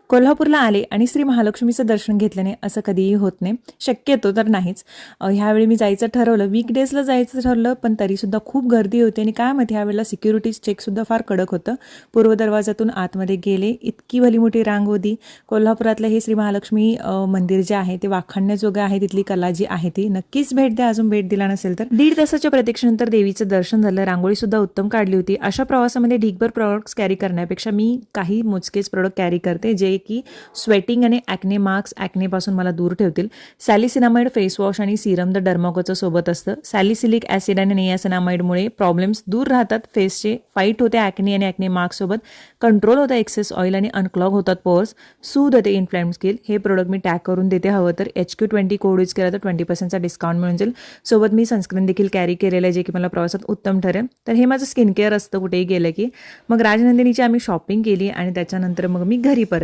कोल्हापूरला आले आणि श्री महालक्ष्मीचं दर्शन घेतल्याने असं कधीही होत नाही, शक्यतो तर नाहीच. ह्यावेळी मी जायचं ठरवलं, वीकडेजला जायचं ठरलं, पण तरीसुद्धा खूप गर्दी होती आणि काय माहिती ह्यावेळेला सिक्युरिटी चेकसुद्धा फार कडक होतं. पूर्व दरवाजातून आतमध्ये गेले, इतकी भली मोठी रांग होती. कोल्हापुरातलं हे श्री महालक्ष्मी मंदिर जे आहे ते वाखाणण्याजोगं आहे. तिथली कला जी आहे ती नक्कीच भेट द्या, अजून भेट दिला नसेल तर. 1.5 तासाच्या प्रतीक्षेनंतर देवीचं दर्शन झालं, रांगोळीसुद्धा उत्तम काढली होती. अशा प्रवासामध्ये ढिगभर प्रोडक्ट्स कॅरी करण्यापेक्षा मी काही मोजकेच प्रोडक्ट कॅरी करते, जे की स्वेटिंग आणि ॲक्ने मार्क्स ॲक्नेपासून मला दूर ठेवतील. सॅलिसिनामाइड फेस वॉश आणि सिरम द डर्माकोचं सोबत असतं. सॅलिसिलिक ॲसिड आणि नियासिनामाइडमुळे प्रॉब्लेम्स दूर राहतात, फेसचे फाईट होते ॲक्ने आणि ॲक्ने मार्क्ससोबत, कंट्रोल होतं एक्सेस ऑइल आणि अनक्लॉग होतात पोअर्स, सूद होते इन्फ्लॅम्ड स्किन. हे प्रोडक्ट मी टॅग करून देते, हवं तर HQ20 कोड यूज केला तर 20% डिस्काउंट मिळून जाईल. सोबत मी सनस्क्रीन देखील कॅरी केलेलं आहे, जे की मला प्रवासात उत्तम ठरेल. तर हे माझं स्किन केअर असतं कुठेही गेलं की. मग राजनंदिनीची आम्ही शॉपिंग केली आणि त्याच्यानंतर मग मी घरी परत